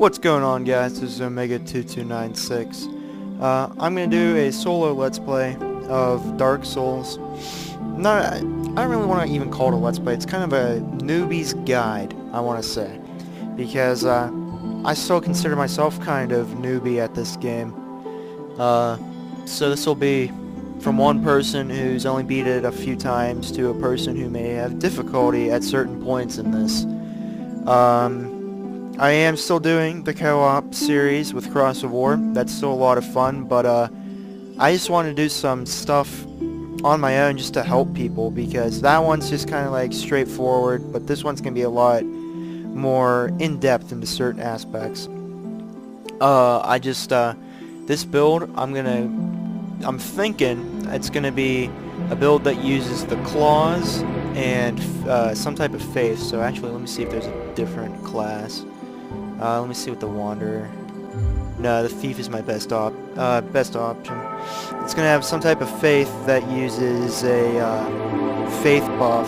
What's going on, guys? This is Omega2296. I'm gonna do a solo Let's Play of Dark Souls. I don't really want to even call it a Let's Play. It's kind of a newbie's guide, I want to say, because I still consider myself kind of newbie at this game. So this will be from one person who's only beat it a few times to a person who may have difficulty at certain points in this. I am still doing the co-op series with Cross of War. That's still a lot of fun, but I just want to do some stuff on my own just to help people, because that one's just kind of like straightforward, but this one's going to be a lot more in-depth into certain aspects. This build, I'm thinking it's going to be a build that uses the claws and some type of faith. So actually, let me see if there's a different class. Let me see what the Wanderer. No, the Thief is my best option. It's gonna have some type of faith that uses a faith buff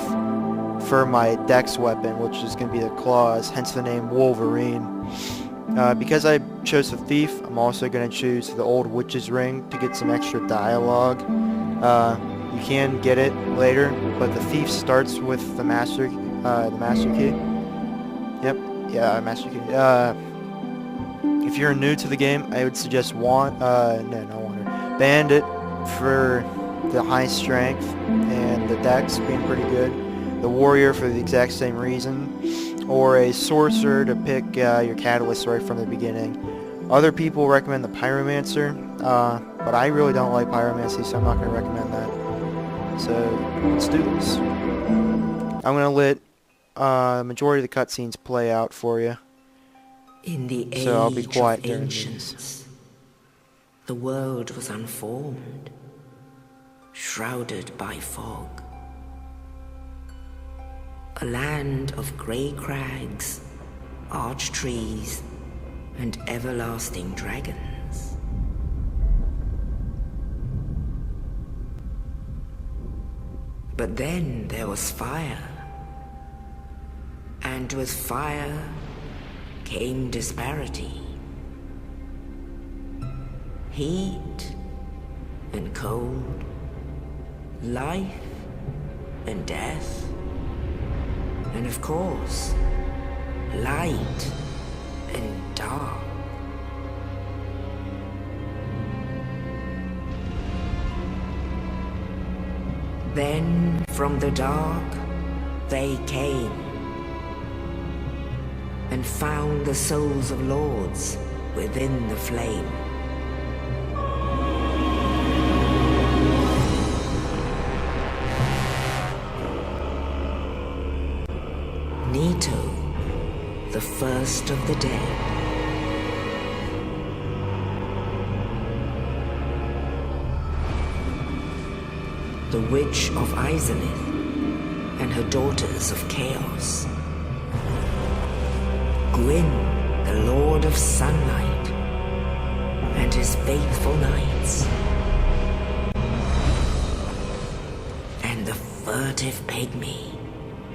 for my dex weapon, which is gonna be the claws, hence the name Wolverine. Because I chose the Thief, I'm also gonna choose the Old Witch's Ring to get some extra dialogue. You can get it later, but the Thief starts with the Master Key. Yep. Yeah, Master Key. If you're new to the game, I would suggest Bandit for the high strength and the dex being pretty good. The Warrior for the exact same reason, or a Sorcerer to pick your catalyst right from the beginning. Other people recommend the Pyromancer, but I really don't like Pyromancy, so I'm not going to recommend that. So let's do this. I'm going to let majority of the cutscenes play out for you. In the age So I'll be quiet of during ancients, the world was unformed, shrouded by fog. A land of grey crags, arch trees, and everlasting dragons. But then there was fire. And with fire came disparity. Heat and cold, life and death, and of course, light and dark. Then from the dark they came and found the souls of lords within the flame. Nito, the first of the dead. The Witch of Izalith and her daughters of Chaos. Gwyn, the Lord of Sunlight, and his faithful knights. And the furtive pygmy,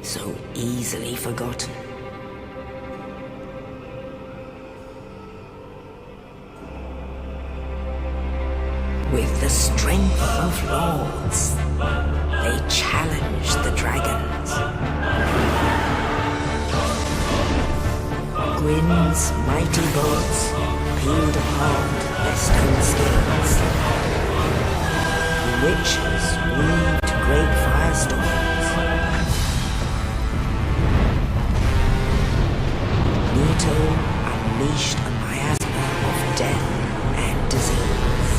so easily forgotten. With the strength of lords, they challenged the dragons. Gwyn's mighty bolts peeled apart their stone scales. The witches weaved great firestorms. Nito unleashed a miasma of death and disease.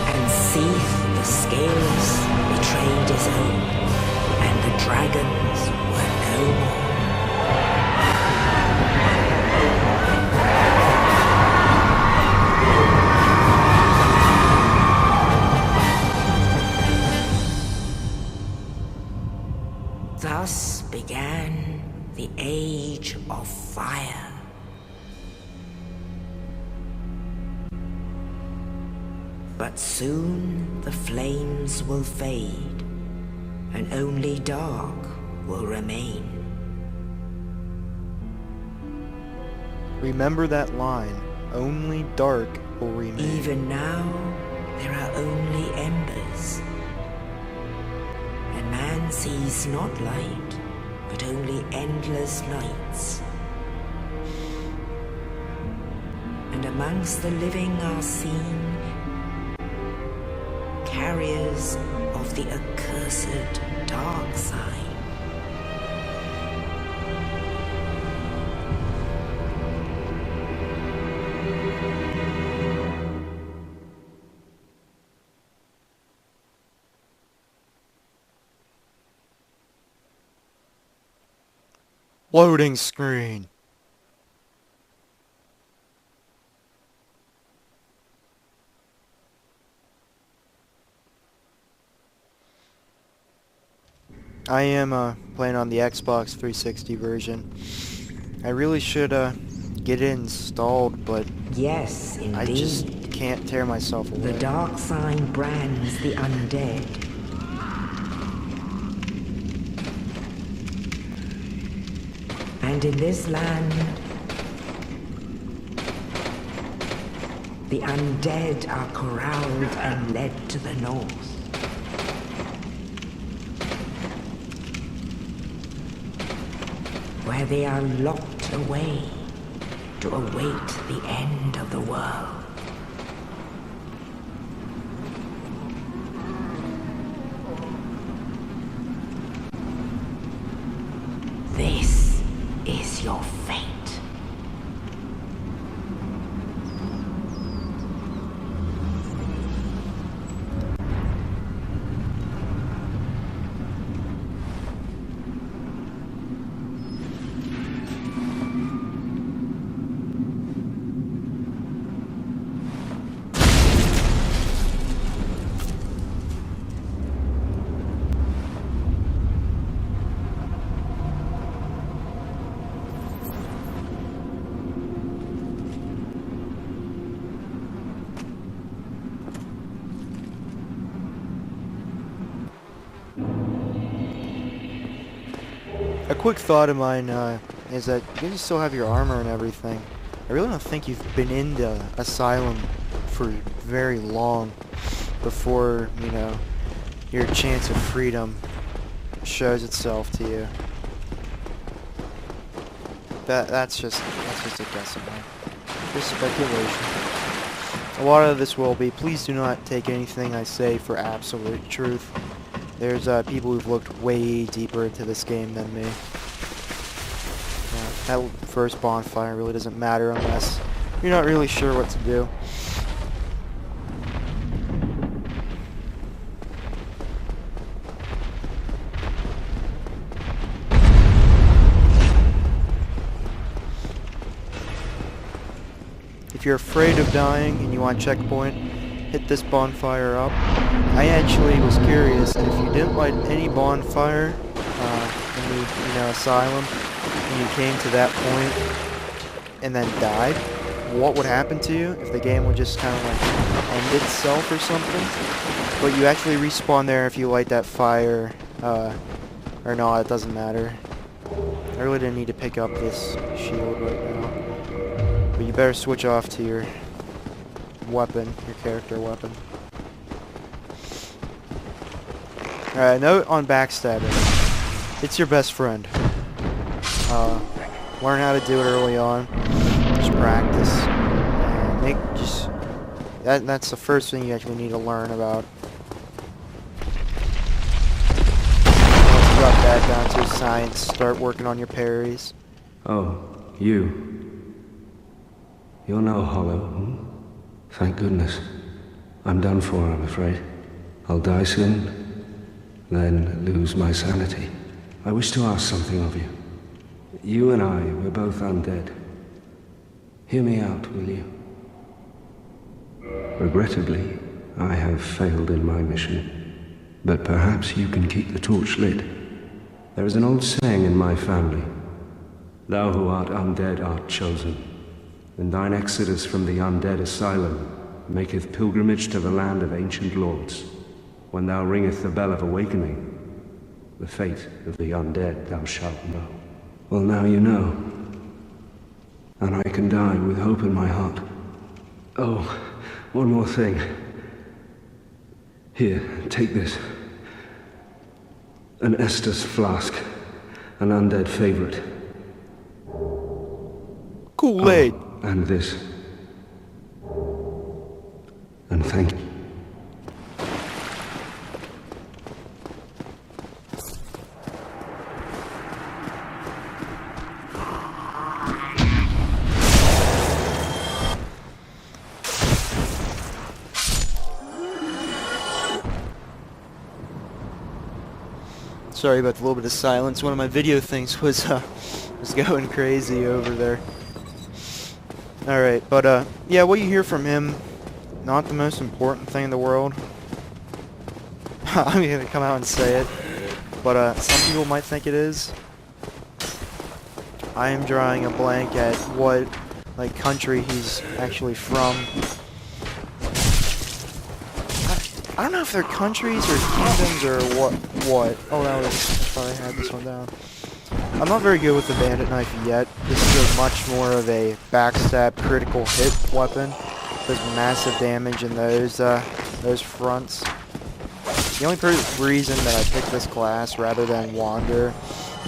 And Seath the Scales betrayed his own, and the dragons were no more. Thus began the Age of Fire. But soon the flames will fade, and only dark will remain. Remember that line. Only dark will remain. Even now, there are only embers. And man sees not light, but only endless nights. And amongst the living are seen carriers of the accursed dark side. Loading screen. I am playing on the Xbox 360 version. I really should get it installed, but Yes, indeed. I just can't tear myself away. The dark sign brands the undead. And in this land, the undead are corralled and led to the north. Where they are locked away to await the end of the world. This is your fate. A quick thought of mine is that you guys still have your armor and everything. I really don't think you've been in the Asylum for very long before, you know, your chance of freedom shows itself to you. That's just a guess of mine. Just speculation. A lot of this will be. Please do not take anything I say for absolute truth. There's people who've looked way deeper into this game than me. That first bonfire really doesn't matter unless you're not really sure what to do. If you're afraid of dying and you want checkpoint, hit this bonfire up. I actually was curious if you didn't light any bonfire in the Asylum and you came to that point and then died, what would happen to you if the game would just kind of like end itself or something? But you actually respawn there if you light that fire, or no, it doesn't matter. I really didn't need to pick up this shield right now. But you better switch off to your weapon, your character weapon. Alright, note on backstabbing. It's your best friend. Learn how to do it early on. Just practice. And that's the first thing you actually need to learn about. Once you got that down to science, start working on your parries. Oh, you. You're no hollow, hmm? Thank goodness. I'm done for, I'm afraid. I'll die soon, then lose my sanity. I wish to ask something of you. You and I, we're both undead. Hear me out, will you? Regrettably, I have failed in my mission, but perhaps you can keep the torch lit. There is an old saying in my family, "Thou who art undead art chosen, and thine exodus from the undead asylum maketh pilgrimage to the land of ancient lords. When thou ringeth the bell of awakening, the fate of the undead thou shalt know." Well, now you know. and I can die with hope in my heart. Oh, one more thing. Here, take this. An Estus flask. An undead favorite. Kool-Aid. Oh, and this. And thank you. Sorry about the little bit of silence. One of my video things was going crazy over there. Alright, but yeah, what you hear from him, not the most important thing in the world. I'm gonna come out and say it, but some people might think it is. I am drawing a blank at what, like, country he's actually from. I don't know if they're countries or kingdoms or what. Oh, that was, I probably had this one down. I'm not very good with the bandit knife yet. This is a much more of a backstab critical hit weapon. Does massive damage in those fronts. The only reason that I picked this class rather than Wander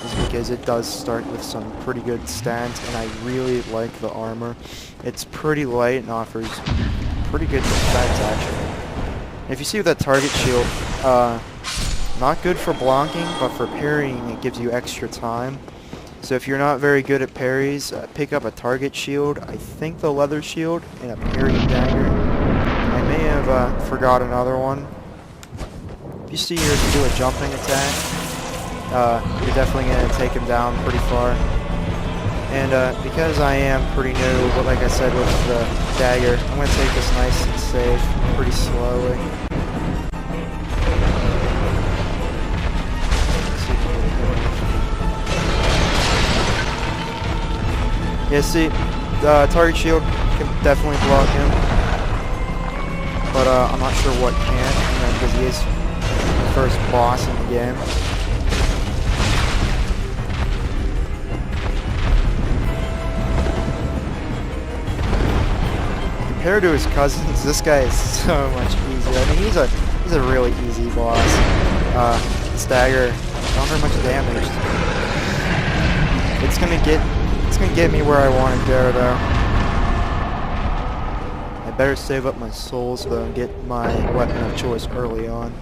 is because it does start with some pretty good stats, and I really like the armor. It's pretty light and offers pretty good defense, actually. If you see with that target shield, not good for blocking, but for parrying it gives you extra time. So if you're not very good at parries, pick up a target shield, I think the leather shield, and a parry dagger. I may have forgot another one. If you see here to do a jumping attack, you're definitely going to take him down pretty far. And because I am pretty new, but like I said with the dagger, I'm going to take this nice and safe, pretty slowly. Yeah, see, the target shield can definitely block him, but I'm not sure what can't, because he is the first boss in the game. Compared to his cousins, this guy is so much easier. I mean, he's a really easy boss. Stagger, not very much damage. It's gonna get me where I want to go, though. I better save up my souls though and get my weapon of choice early on.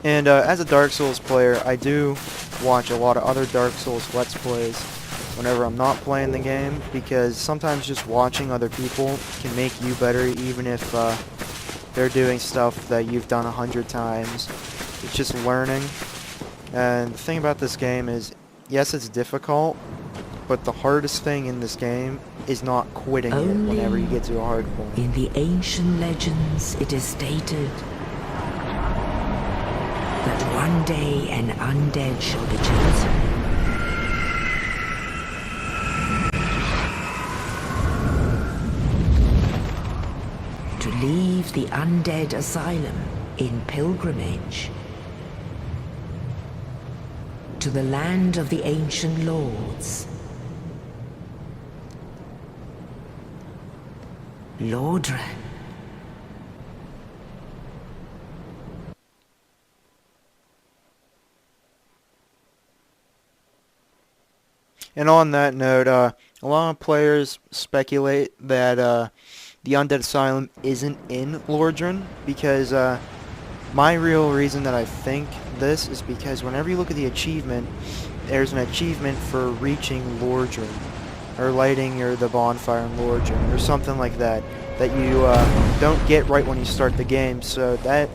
And as a Dark Souls player, I do watch a lot of other Dark Souls Let's Plays whenever I'm not playing the game, because sometimes just watching other people can make you better, even if they're doing stuff that you've done 100 times. It's just learning. And the thing about this game is, yes, it's difficult, but the hardest thing in this game is not quitting it whenever you get to a hard point. In the ancient legends, it is stated that one day an undead shall be chosen. To leave the undead asylum in pilgrimage to the land of the ancient lords. Lordran. And on that note, a lot of players speculate that the Undead Asylum isn't in Lordran, because my real reason that I think this is because whenever you look at the achievement, there's an achievement for reaching Lordran, or lighting the bonfire in Lordran, or something like that, that you don't get right when you start the game. So that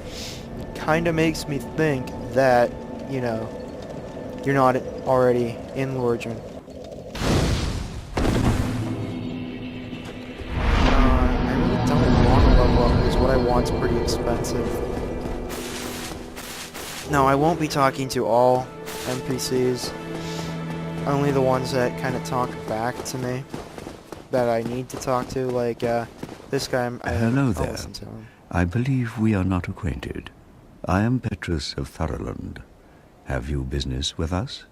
kind of makes me think that, you know, you're not already in Lordran. What I want's pretty expensive. No, I won't be talking to all NPCs. Only the ones that kind of talk back to me, that I need to talk to, like this guy. Hello I'll there. listen to him. I believe we are not acquainted. I am Petrus of Thurland. Have you business with us?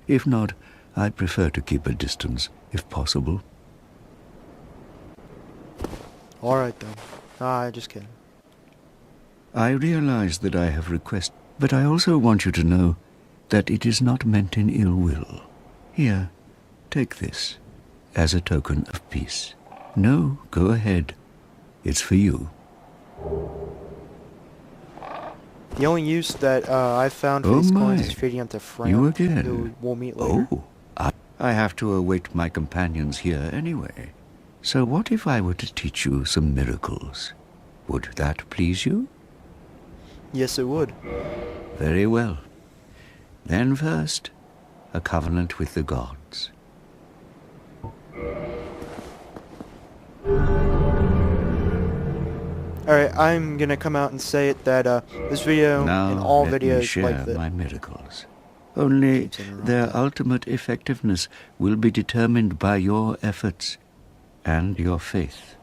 If not, I prefer to keep a distance, if possible. Alright then. Just kidding. I realize that I have requested, but I also want you to know that it is not meant in ill will. Here, take this, as a token of peace. No, go ahead. It's for you. The only use that I've found for these coins is feeding them to Fram, You again? who we'll meet later. Oh, I have to await my companions here anyway. So what if I were to teach you some miracles? Would that please you? Yes, it would. Very well. Then first, a covenant with the gods. Alright, I'm gonna come out and say it that this video Now and all let me videos share like this. my miracles. Only their ultimate effectiveness will be determined by your efforts and your faith.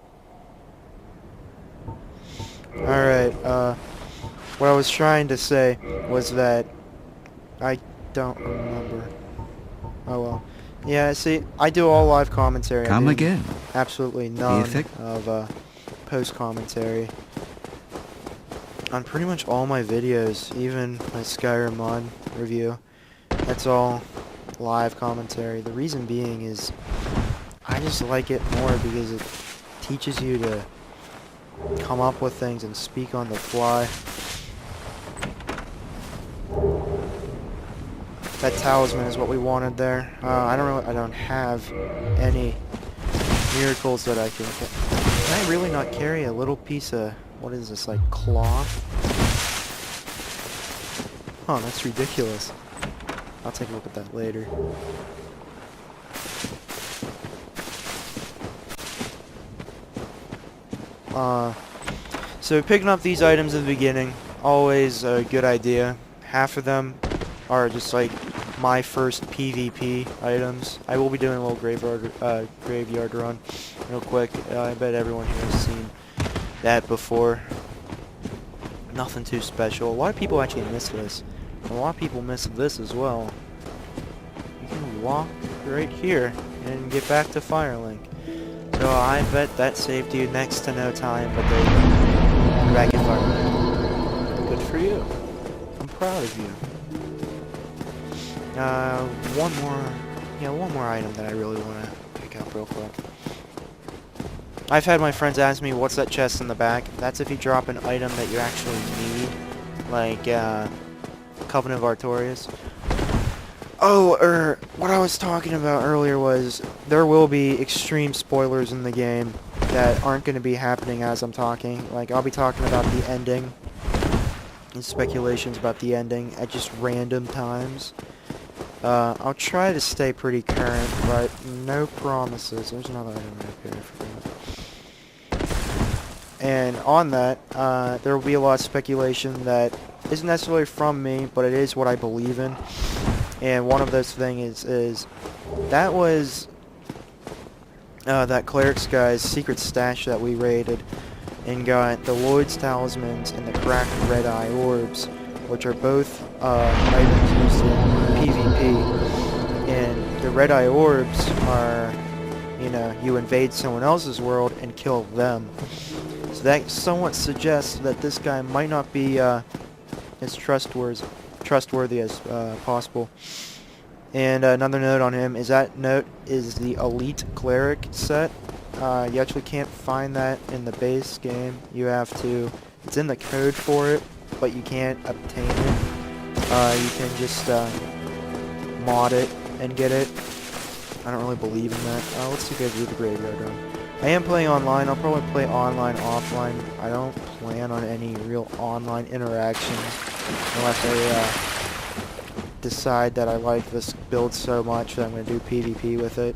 Alright, what I was trying to say was that I don't remember. Oh well. Yeah, see, I do all live commentary. Come I do again. absolutely none effect- of post commentary on pretty much all my videos, even my Skyrim mod review. That's all live commentary. The reason being is I just like it more because it teaches you to come up with things and speak on the fly. That talisman is what we wanted there. I don't have any miracles that I can I really not carry a little piece of, what is this, like cloth? Oh, that's ridiculous. I'll take a look at that later. So picking up these items at the beginning, always a good idea. Half of them are just like my first PvP items. I will be doing a little graveyard run real quick. I bet everyone here has seen that before. Nothing too special. A lot of people actually miss this. A lot of people miss this as well. You can walk right here and get back to Firelink. So I bet that saved you next to no time, but you're back in Firelink. Good for you. I'm proud of you. One more item that I really want to pick up real quick. I've had my friends ask me, what's that chest in the back? That's if you drop an item that you actually need, like Covenant of Artorias. Oh, what I was talking about earlier was there will be extreme spoilers in the game that aren't going to be happening as I'm talking. Like, I'll be talking about the ending and speculations about the ending at just random times. I'll try to stay pretty current, but no promises. There's another item right here, I forgot. And on that, there will be a lot of speculation that isn't necessarily from me, but it is what I believe in. And one of those things is that was that cleric's guy's secret stash that we raided and got the Lloyd's talismans and the cracked red eye orbs, which are both items used in PvP. And the red eye orbs are, you invade someone else's world and kill them. So that somewhat suggests that this guy might not be as trustworthy as possible. And another note on him is that note is the Elite Cleric set. You actually can't find that in the base game. You have to, it's in the code for it, but you can't obtain it. You can just mod it and get it. I don't really believe in that. Let's see if I can do the graveyard run. I am playing online. I'll probably play online, offline. I don't plan on any real online interactions unless I decide that I like this build so much that I'm going to do PvP with it.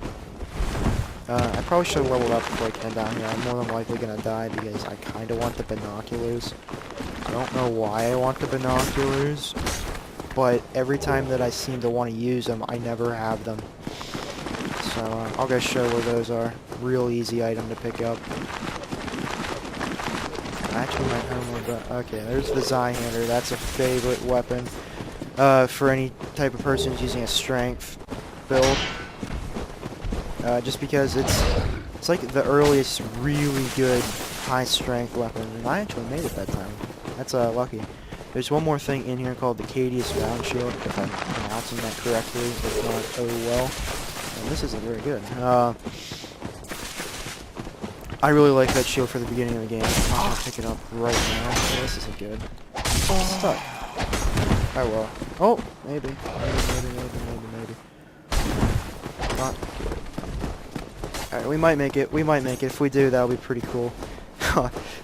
I probably should have leveled up before I came down here. I'm more than likely going to die because I kind of want the binoculars. I don't know why I want the binoculars, but every time that I seem to want to use them, I never have them. So I'll go show where those are. Real easy item to pick up. actually my homework, but okay, there's the Zweihander. That's a favorite weapon for any type of person who's using a strength build. Just because it's like the earliest really good high strength weapon, and I actually made it that time. That's lucky. There's one more thing in here called the Cadius Round Shield, if I'm pronouncing that correctly. If not, oh well. And this isn't very good. I really like that shield for the beginning of the game. I'm not gonna pick it up right now. So this isn't good. Stuck. Oh well. Oh, maybe. Maybe. Not good. Alright, we might make it. We might make it. If we do, that'll be pretty cool.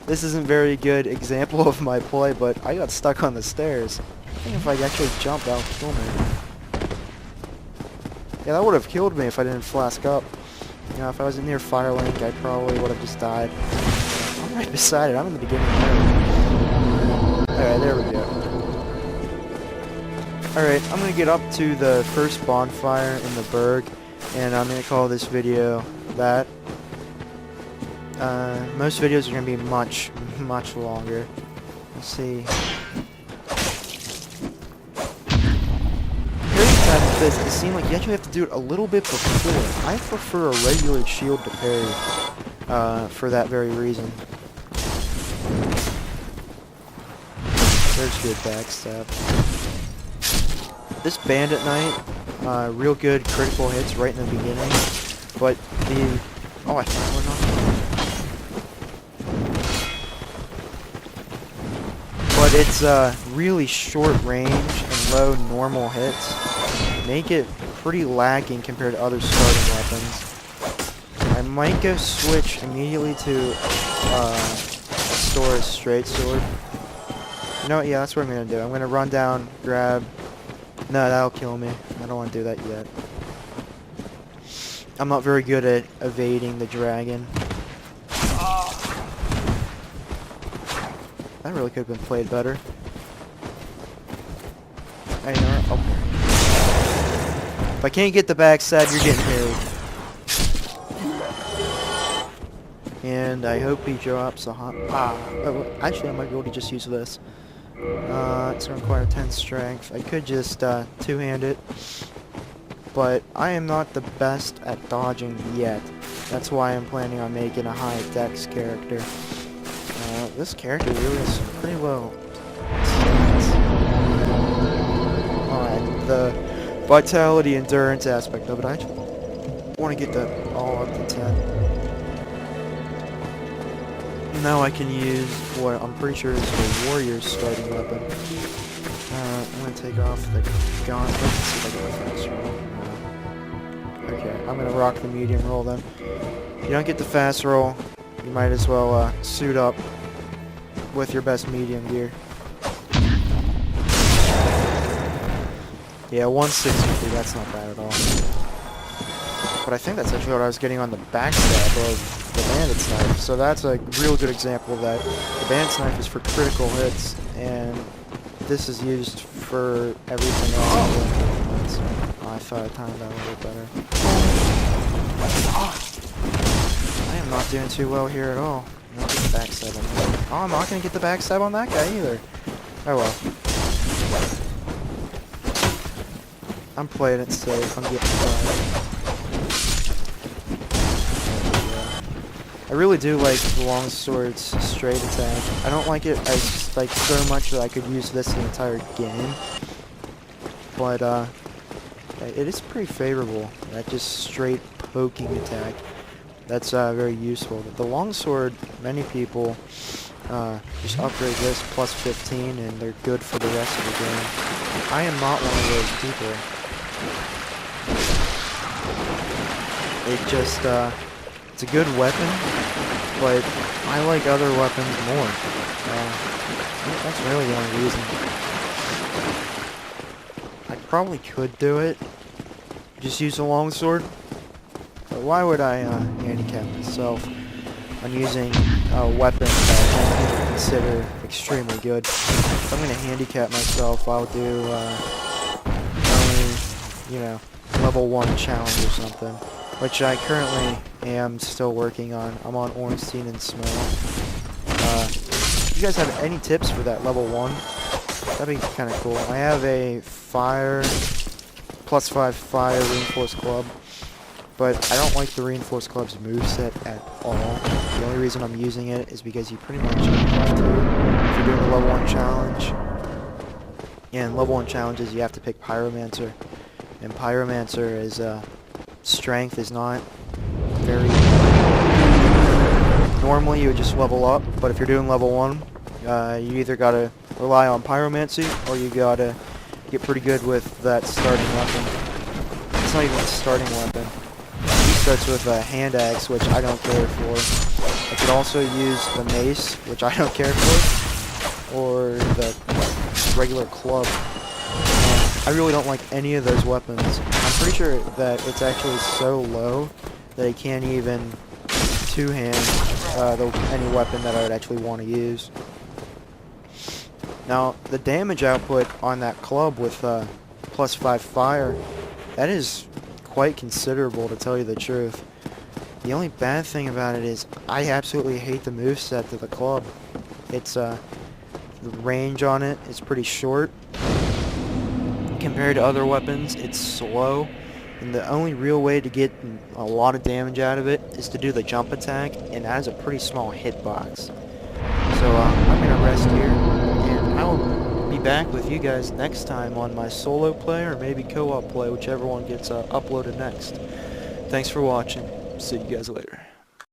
This isn't a very good example of my play, but I got stuck on the stairs. I think if I actually jump, that'll kill me. Yeah, that would have killed me if I didn't flask up. You know, if I wasn't near Firelink, I probably would have just died. I'm right beside it. I'm in the beginning there. Alright, there we go. Alright, I'm going to get up to the first bonfire in the Berg, and I'm going to call this video that. Most videos are going to be much longer. Let's see. This, it seemed like you actually have to do it a little bit before. I prefer a regular shield to parry, for that very reason. There's good backstab. This Bandit Knight, real good critical hits right in the beginning, but the... Oh, I thought we're not... But it's really short range and low normal hits. Make it pretty lacking compared to other starting weapons. I might go switch immediately to Stora's straight sword. You know what? Yeah, that's what I'm gonna do. I'm gonna run down, grab. No, that'll kill me. I don't want to do that yet. I'm not very good at evading the dragon. That really could have been played better. Hey, you know what? Oh. If I can't get the backstab, you're getting parried. And I hope he drops a hot... Oh, actually, I might be able to just use this. It's going to require 10 strength. I could just two-hand it. But I am not the best at dodging yet. That's why I'm planning on making a high dex character. This character really has some pretty low stats. Alright, the vitality endurance aspect of it, I actually want to get that all up to 10. Now I can use what I'm pretty sure is the warrior's starting weapon. I'm going to take off the gauntlet. Let's see if I get the fast roll. Okay, I'm going to rock the medium roll then. If you don't get the fast roll, you might as well suit up with your best medium gear. Yeah, 163, that's not bad at all. But I think that's actually what I was getting on the backstab of the Bandit's Knife. So that's a real good example of that. The Bandit's Knife is for critical hits, and this is used for everything else. I thought I timed that a little bit better. I am not doing too well here at all. I'm not getting the backstab on that. Oh, I'm not going to get the backstab on that guy either. Oh well. I'm playing it safe. I'm getting fired. I really do like the longsword's straight attack. I don't like it as so much that I could use this the entire game. But it is pretty favorable. That just straight poking attack. That's very useful. The longsword, many people just upgrade this plus 15 and they're good for the rest of the game. I am not one of those people. It just, it's a good weapon, but I like other weapons more. That's really the only reason. I probably could do it. Just use a longsword. But why would I handicap myself on using a weapon that I consider extremely good? If I'm going to handicap myself, I'll do only, you know, level 1 challenge or something. Which I currently am still working on. I'm on Ornstein and Small. you guys have any tips for that level 1, that'd be kind of cool. I have a fire, +5 fire reinforced club, but I don't like the reinforced club's moveset at all. The only reason I'm using it is because you pretty much have to if you're doing the level 1 challenge. And level 1 challenges, you have to pick Pyromancer. And Pyromancer is, strength is not very... Normally you would just level up, but if you're doing level 1, you either gotta rely on Pyromancy, or you gotta get pretty good with that starting weapon. It's not even a starting weapon. He starts with a hand axe, which I don't care for. I could also use the mace, which I don't care for, or the regular club. I really don't like any of those weapons. I'm pretty sure that it's actually so low that I can't even two-hand any weapon that I would actually want to use. Now, the damage output on that club with +5 fire, that is quite considerable, to tell you the truth. The only bad thing about it is I absolutely hate the moveset to the club. It's the range on it is pretty short. Compared to other weapons, it's slow. And the only real way to get a lot of damage out of it is to do the jump attack, and that has a pretty small hitbox. So I'm going to rest here, and I will be back with you guys next time on my solo play, or maybe co-op play, whichever one gets uploaded next. Thanks for watching. See you guys later.